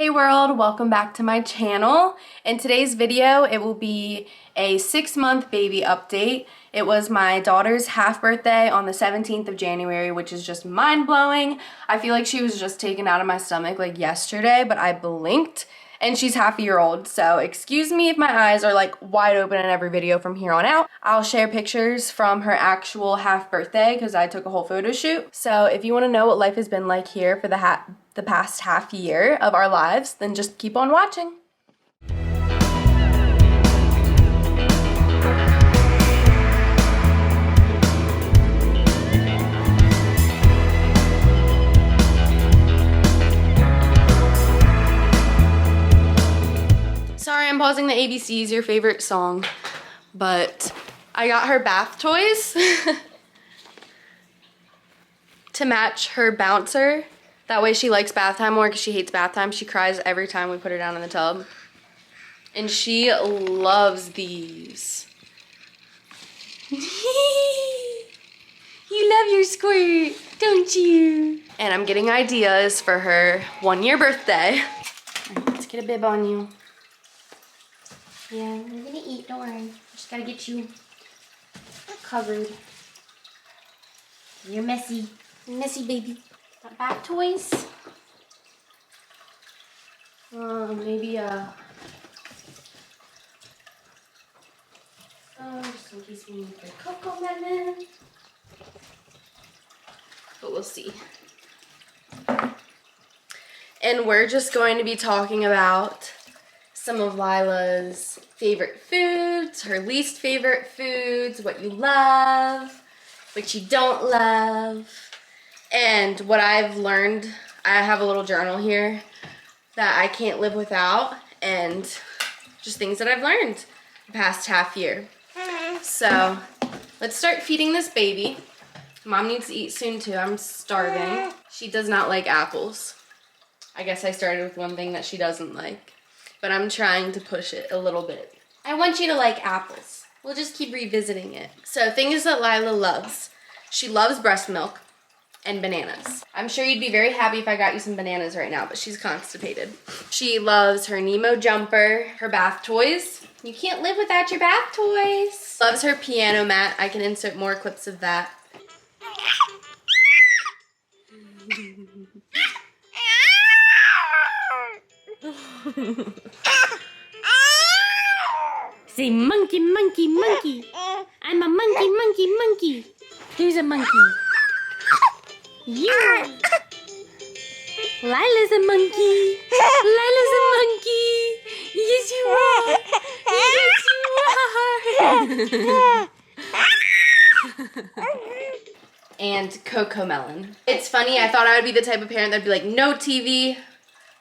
Hey world, welcome back to my channel. In today's video, it will be a 6-month baby update. It was my daughter's half birthday on the 17th of January, which is just mind-blowing. I feel like she was just taken out of my stomach like yesterday, but I blinked and she's half a year old. So excuse me if my eyes are like wide open in every video from here on out. I'll share pictures from her actual half birthday because I took a whole photo shoot. So if you want to know what life has been like here for the past half year of our lives, then just keep on watching. Sorry, I'm pausing the ABCs, your favorite song, but I got her bath toys to match her bouncer. That way she likes bath time more because she hates bath time. She cries every time we put her down in the tub. And she loves these. You love your squirt, don't you? And I'm getting ideas for her 1-year birthday. Let's get a bib on you. Yeah, we're gonna eat, don't worry. Just gotta get you covered. You're messy. Messy baby. Got bath toys. Maybe just in case we need the cocoa melon. But we'll see. And we're just going to be talking about some of Lila's favorite foods, her least favorite foods, what you love, what you don't love. And what I've learned, I have a little journal here that I can't live without, and just things that I've learned the past half year. So let's start feeding this baby. Mom needs to eat soon too, I'm starving. She does not like apples. I guess I started with one thing that she doesn't like, but I'm trying to push it a little bit. I want you to like apples. We'll just keep revisiting it. So things that Lyla loves. She loves breast milk and bananas. I'm sure you'd be very happy if I got you some bananas right now, but she's constipated. She loves her Nemo jumper, her bath toys. You can't live without your bath toys. Loves her piano mat. I can insert more clips of that. Say monkey, monkey, monkey. I'm a monkey, monkey, monkey. Who's a monkey? You. Lila's a monkey. Lila's a monkey. Yes, you are. Yes, you are. And cocoa melon. It's funny, I thought I would be the type of parent that'd be like, no TV,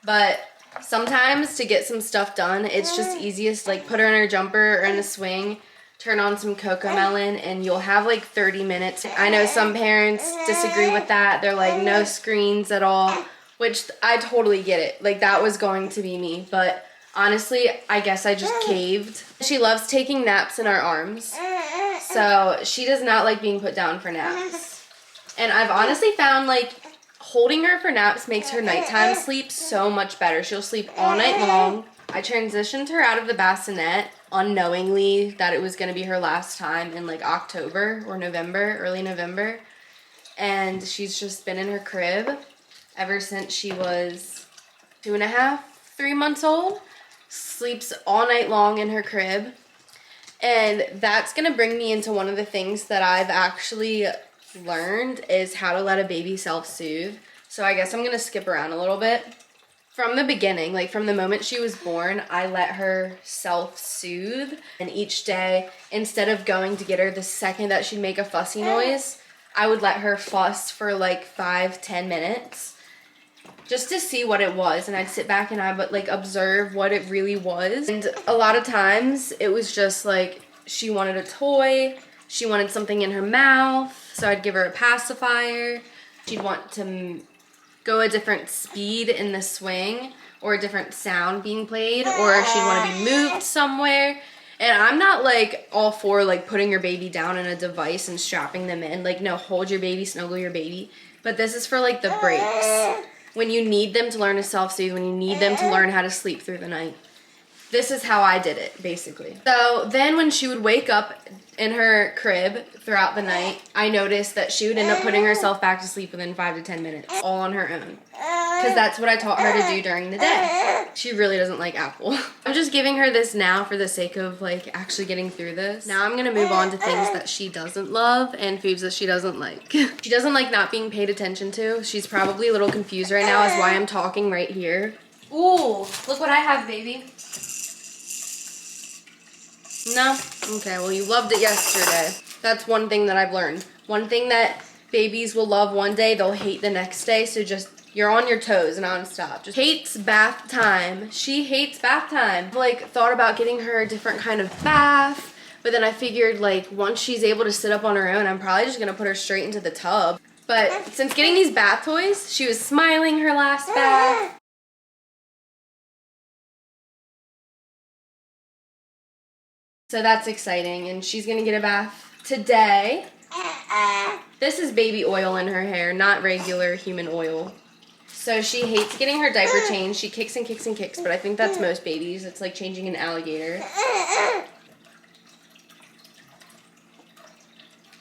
but sometimes to get some stuff done, it's just easiest, like put her in her jumper or in a swing, turn on some cocoa melon, and you'll have like 30 minutes. I know some parents disagree with that. They're like, no screens at all, which I totally get it. Like that was going to be me, but honestly, I guess I just caved. She loves taking naps in our arms, so she does not like being put down for naps. And I've honestly found like holding her for naps makes her nighttime sleep so much better. She'll sleep all night long. I transitioned her out of the bassinet unknowingly that it was going to be her last time in like October or November, early November. And she's just been in her crib ever since she was 2.5, 3 months old. Sleeps all night long in her crib. And that's going to bring me into one of the things that I've actually learned is how to let a baby self-soothe. So I guess I'm going to skip around a little bit. From the beginning, like from the moment she was born, I let her self-soothe. And each day, instead of going to get her the second that she'd make a fussy noise, I would let her fuss for like 5-10 minutes just to see what it was. And I'd sit back and I would like observe what it really was. And a lot of times it was just like she wanted a toy, she wanted something in her mouth, so I'd give her a pacifier. She'd want to go a different speed in the swing or a different sound being played, or she'd want to be moved somewhere. And I'm not like all for like putting your baby down in a device and strapping them in. Like, no, hold your baby, snuggle your baby. But this is for like the breaks. when you need them to learn to self-soothe, when you need them to learn how to sleep through the night. This is how I did it, basically. So then when she would wake up in her crib throughout the night, I noticed that she would end up putting herself back to sleep within 5 to 10 minutes, all on her own. Because that's what I taught her to do during the day. She really doesn't like apple. I'm just giving her this now for the sake of like actually getting through this. Now I'm gonna move on to things that she doesn't love and foods that she doesn't like. She doesn't like not being paid attention to. She's probably a little confused right now as why I'm talking right here. Ooh, look what I have, baby. No? Okay, well you loved it yesterday. That's one thing that I've learned. One thing that babies will love one day, they'll hate the next day, so just, you're on your toes nonstop. Just hates bath time. She hates bath time. I've like thought about getting her a different kind of bath, but then I figured like once she's able to sit up on her own, I'm probably just gonna put her straight into the tub. But since getting these bath toys, she was smiling her last bath. So that's exciting, and she's gonna get a bath today. This is baby oil in her hair, not regular human oil. So she hates getting her diaper changed. She kicks and kicks and kicks, but I think that's most babies. It's like changing an alligator. I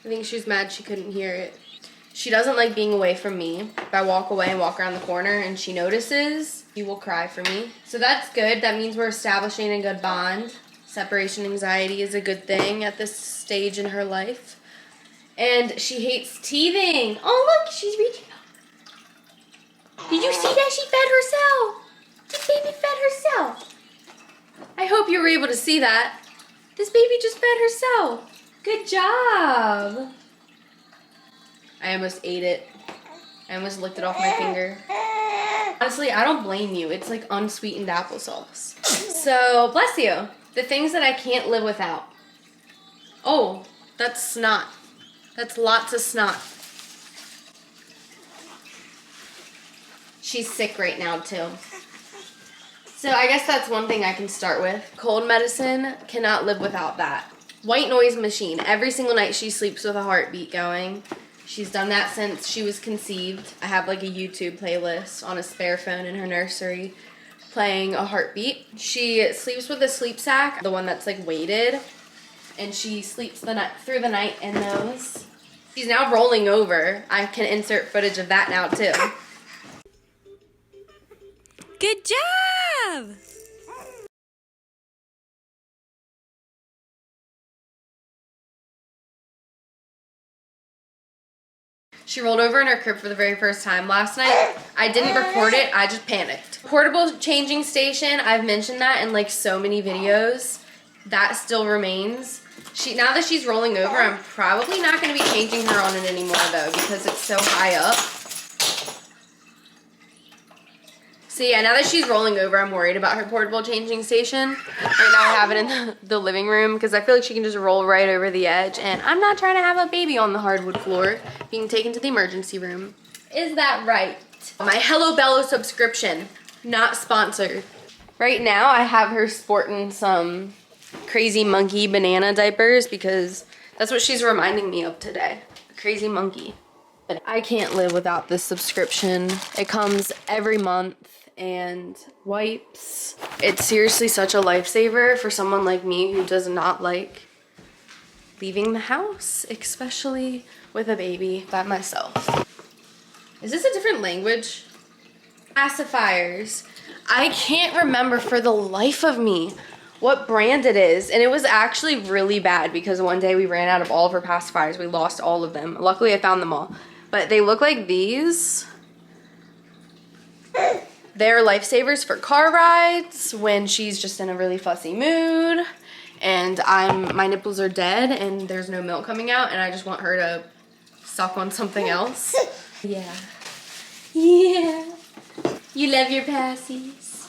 think she's mad she couldn't hear it. She doesn't like being away from me. If I walk away and walk around the corner and she notices, she will cry for me. So that's good. That means we're establishing a good bond. Separation anxiety is a good thing at this stage in her life. And she hates teething. Oh, look, she's reaching up. Did you see that? She fed herself. This baby fed herself. I hope you were able to see that. This baby just fed herself. Good job. I almost ate it. I almost licked it off my finger. Honestly, I don't blame you. It's like unsweetened applesauce. So, bless you. The things that I can't live without. Oh, that's snot. That's lots of snot. She's sick right now too. So I guess that's one thing I can start with. Cold medicine, cannot live without that. White noise machine. Every single night she sleeps with a heartbeat going. She's done that since she was conceived. I have like a YouTube playlist on a spare phone in her nursery playing a heartbeat. She sleeps with a sleep sack, the one that's like weighted, and she sleeps through the night in those. She's now rolling over. I can insert footage of that now too. Good job! She rolled over in her crib for the very first time last night. I didn't record it, I just panicked. Portable changing station, I've mentioned that in like so many videos. That still remains. Now that she's rolling over, I'm probably not gonna be changing her on it anymore though because it's so high up. So yeah, now that she's rolling over, I'm worried about her portable changing station. Right now I have it in the living room because I feel like she can just roll right over the edge, and I'm not trying to have a baby on the hardwood floor being taken to the emergency room. Is that right? My Hello Bello subscription, not sponsored. Right now I have her sporting some crazy monkey banana diapers because that's what she's reminding me of today. A crazy monkey. But I can't live without this subscription. It comes every month. And wipes. It's seriously such a lifesaver for someone like me who does not like leaving the house, especially with a baby by myself. Is this a different language? Pacifiers. I can't remember for the life of me what brand it is, and it was actually really bad because one day we ran out of all of her pacifiers. We lost all of them. Luckily I found them all, but they look like these. They're lifesavers for car rides when she's just in a really fussy mood and my nipples are dead and there's no milk coming out and I just want her to suck on something else. Yeah. Yeah. You love your passies.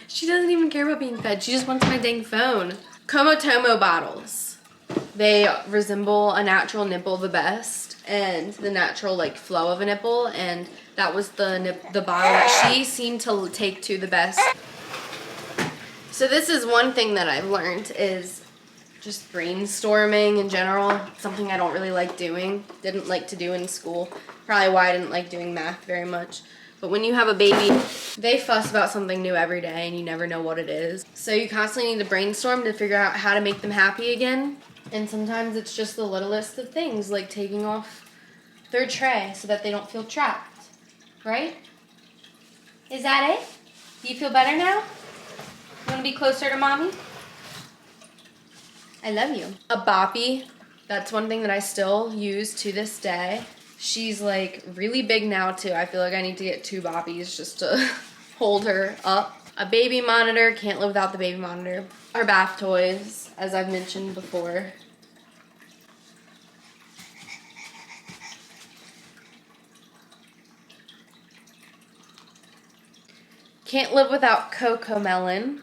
She doesn't even care about being fed. She just wants my dang phone. Komotomo bottles. They resemble a natural nipple the best. And the natural like flow of a nipple, and that was the bottle that she seemed to take to the best. So this is one thing that I've learned is just brainstorming in general. Something I don't really like doing. Didn't like to do in school. Probably why I didn't like doing math very much. But when you have a baby, they fuss about something new every day and you never know what it is. So you constantly need to brainstorm to figure out how to make them happy again. And sometimes it's just the littlest of things, like taking off their tray so that they don't feel trapped. Right? Is that it? Do you feel better now? You want to be closer to mommy? I love you. A boppy. That's one thing that I still use to this day. She's like really big now too. I feel like I need to get 2 boppies just to hold her up. A baby monitor. Can't live without the baby monitor. Our bath toys, as I've mentioned before. Can't live without Cocomelon.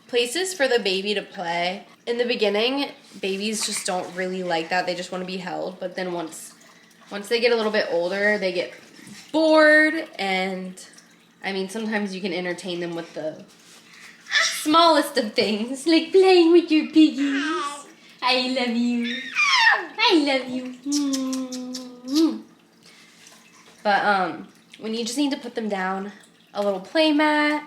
Places for the baby to play. In the beginning, babies just don't really like that. They just want to be held. But then once they get a little bit older, they get bored. And, I mean, sometimes you can entertain them with the smallest of things. Like playing with your piggies. I love you. I love you. Mm-hmm. But when you just need to put them down, a little play mat,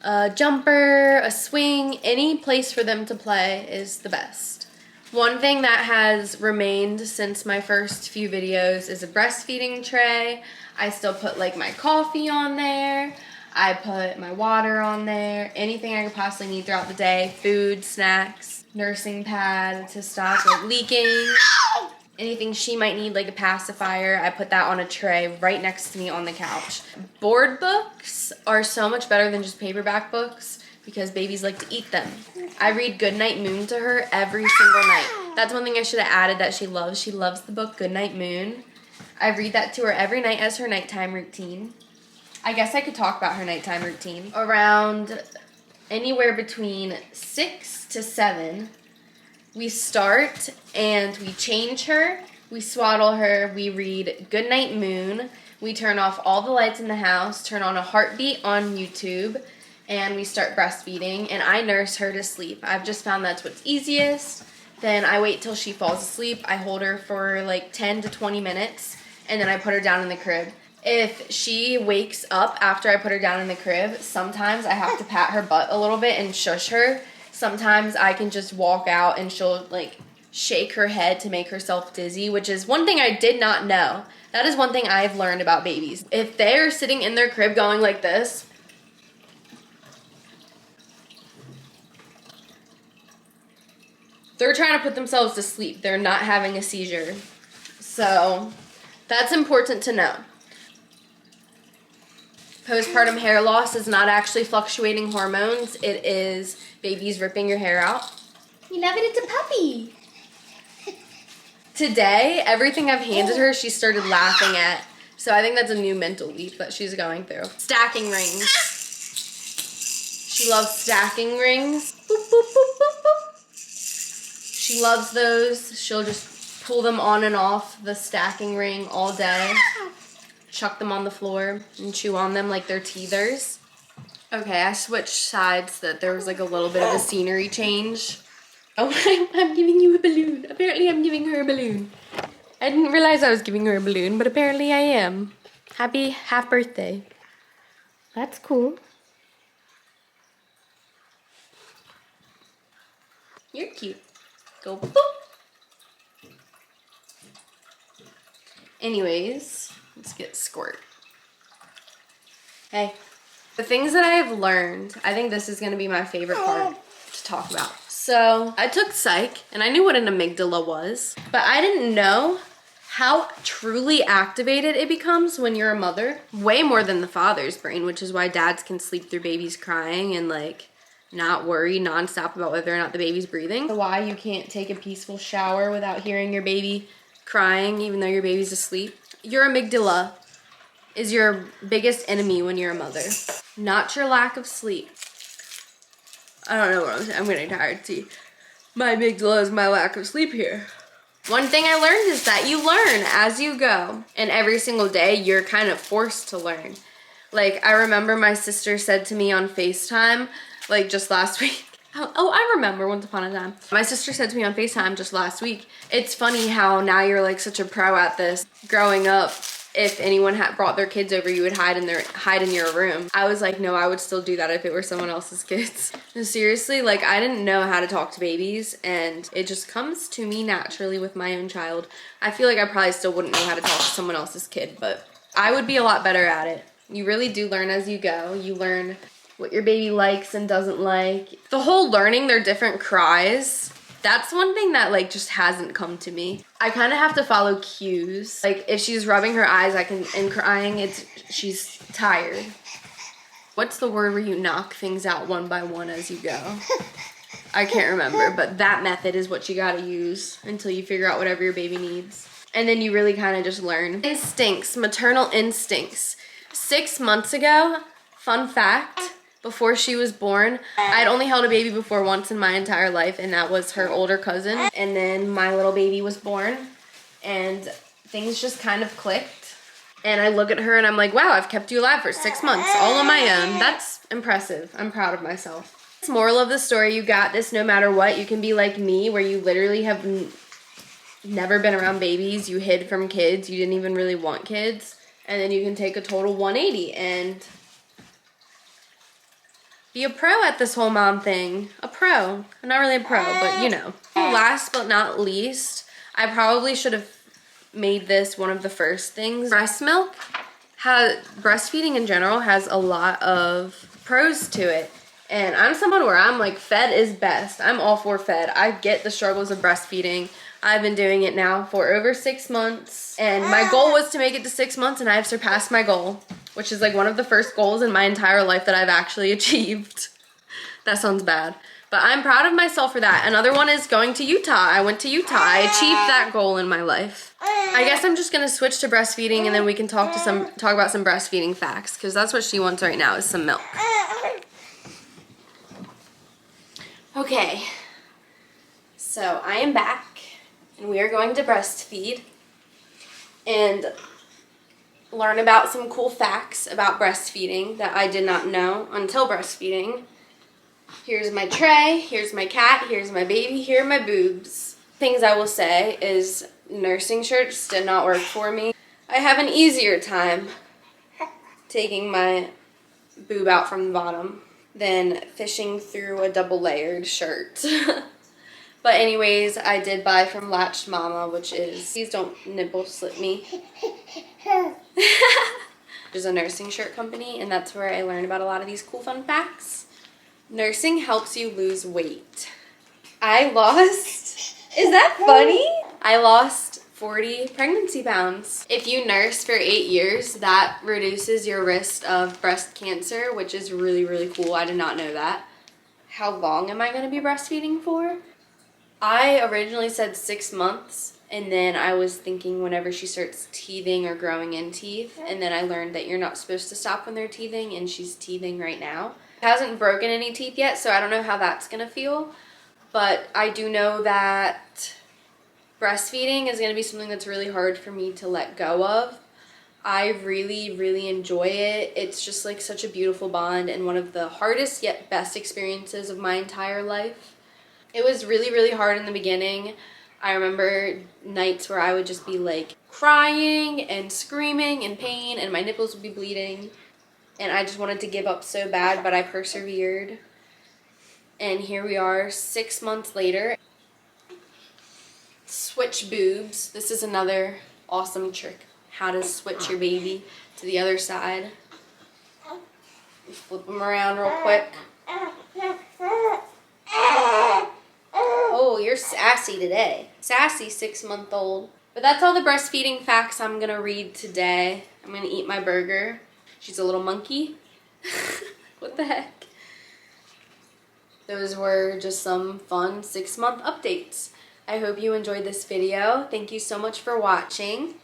a jumper, a swing, any place for them to play is the best. One thing that has remained since my first few videos is a breastfeeding tray. I still put like my coffee on there. I put my water on there. Anything I could possibly need throughout the day. Food, snacks, nursing pad to stop like leaking. Anything she might need, like a pacifier, I put that on a tray right next to me on the couch. Board books are so much better than just paperback books because babies like to eat them. I read Goodnight Moon to her every single night. That's one thing I should have added that she loves. She loves the book Goodnight Moon. I read that to her every night as her nighttime routine. I guess I could talk about her nighttime routine. Around anywhere between 6 to 7, we start and we change her, we swaddle her, we read Goodnight Moon, we turn off all the lights in the house, turn on a heartbeat on YouTube, and we start breastfeeding, and I nurse her to sleep. I've just found that's what's easiest. Then I wait till she falls asleep. I hold her for like 10 to 20 minutes, and then I put her down in the crib. If she wakes up after I put her down in the crib, sometimes I have to pat her butt a little bit and shush her. Sometimes I can just walk out and she'll like shake her head to make herself dizzy, which is one thing I did not know. That is one thing I've learned about babies. If they're sitting in their crib going like this, they're trying to put themselves to sleep. They're not having a seizure. So that's important to know. Postpartum hair loss is not actually fluctuating hormones. It is babies ripping your hair out. You love it, it's a puppy. Today, everything I've handed her, she started laughing at. So I think that's a new mental leap that she's going through. Stacking rings. She loves stacking rings. Boop, boop, boop, boop, boop. She loves those. She'll just pull them on and off the stacking ring all day. Chuck them on the floor and chew on them like they're teethers. Okay, I switched sides that there was like a little bit of a scenery change. Oh, I'm giving you a balloon. Apparently I'm giving her a balloon. I didn't realize I was giving her a balloon, but apparently I am. Happy half birthday. That's cool. You're cute. Go boop. Anyways, let's get squirt. Hey, the things that I have learned, I think this is going to be my favorite part to talk about. So I took psych and I knew what an amygdala was, but I didn't know how truly activated it becomes when you're a mother. Way more than the father's brain, which is why dads can sleep through babies crying and like not worry nonstop about whether or not the baby's breathing. Why you can't take a peaceful shower without hearing your baby crying even though your baby's asleep. Your amygdala is your biggest enemy when you're a mother, not your lack of sleep. I don't know what I'm saying. I'm getting tired. See, my amygdala is my lack of sleep here. One thing I learned is that you learn as you go, and every single day you're kind of forced to learn. Like, I remember my sister said to me on FaceTime, like just last week. Oh, I remember once upon a time. My sister said to me on FaceTime just last week, it's funny how now you're like such a pro at this. Growing up, if anyone had brought their kids over, you would hide in your room. I was like, no, I would still do that if it were someone else's kids. No, seriously, like I didn't know how to talk to babies, and it just comes to me naturally with my own child. I feel like I probably still wouldn't know how to talk to someone else's kid, but I would be a lot better at it. You really do learn as you go. You learn what your baby likes and doesn't like. The whole learning their different cries, that's one thing that like just hasn't come to me. I kind of have to follow cues. Like if she's rubbing her eyes, and crying, she's tired. What's the word where you knock things out one by one as you go? I can't remember, but that method is what you gotta use until you figure out whatever your baby needs. And then you really kind of just learn. Instincts, maternal instincts. 6 months ago, fun fact, before she was born, I'd only held a baby before once in my entire life, and that was her older cousin. And then my little baby was born, and things just kind of clicked. And I look at her and I'm like, wow, I've kept you alive for 6 months, all on my own. That's impressive. I'm proud of myself. Moral of the story, you got this no matter what. You can be like me, where you literally have never been around babies. You hid from kids. You didn't even really want kids. And then you can take a total 180 and be a pro at this whole mom thing. A pro. I'm not really a pro, but you know. Last but not least, I probably should have made this one of the first things. Breast milk, breastfeeding in general has a lot of pros to it. And I'm someone where I'm like, fed is best. I'm all for fed. I get the struggles of breastfeeding. I've been doing it now for over 6 months. And my goal was to make it to 6 months, and I have surpassed my goal, which is like one of the first goals in my entire life that I've actually achieved. That sounds bad. But I'm proud of myself for that. Another one is going to Utah. I went to Utah. I achieved that goal in my life. I guess I'm just gonna switch to breastfeeding, and then we can talk about some breastfeeding facts, because that's what she wants right now is some milk. Okay, so I am back, and we are going to breastfeed and learn about some cool facts about breastfeeding that I did not know until breastfeeding. Here's my tray, here's my cat, here's my baby, here are my boobs. Things I will say is nursing shirts did not work for me. I have an easier time taking my boob out from the bottom than fishing through a double-layered shirt. But anyways, I did buy from Latched Mama, which is, please don't nipple slip me. There's a nursing shirt company, and that's where I learned about a lot of these cool fun facts. Nursing helps you lose weight. Is that funny? I lost 40 pregnancy pounds. If you nurse for 8 years, that reduces your risk of breast cancer, which is really, really cool. I did not know that. How long am I gonna be breastfeeding for? I originally said 6 months, and then I was thinking whenever she starts teething or growing in teeth, and then I learned that you're not supposed to stop when they're teething, and she's teething right now. Hasn't broken any teeth yet, so I don't know how that's gonna feel, but I do know that breastfeeding is gonna be something that's really hard for me to let go of. I really, really enjoy it. It's just like such a beautiful bond and one of the hardest yet best experiences of my entire life. It was really, really hard in the beginning. I remember nights where I would just be like crying and screaming in pain, and my nipples would be bleeding. And I just wanted to give up so bad, but I persevered. And here we are 6 months later. Switch boobs. This is another awesome trick. How to switch your baby to the other side. Flip them around real quick. Oh, you're sassy today. Sassy 6-month-old. But that's all the breastfeeding facts I'm gonna read today. I'm gonna eat my burger. She's a little monkey. What the heck? Those were just some fun 6-month updates. I hope you enjoyed this video. Thank you so much for watching.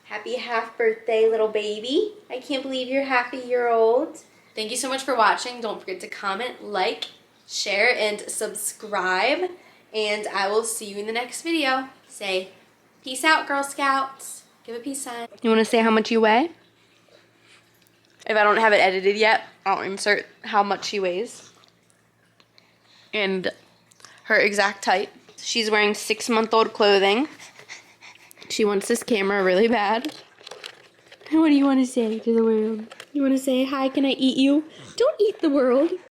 Happy half birthday, little baby. I can't believe you're half a year old. Thank you so much for watching. Don't forget to comment, like, share, and subscribe. And I will see you in the next video. Say, peace out, Girl Scouts. Give a peace sign. You want to say how much you weigh? If I don't have it edited yet, I'll insert how much she weighs. and her exact height. She's wearing 6-month-old clothing. She wants this camera really bad. What do you want to say to the world? You want to say, hi, can I eat you? Don't eat the world.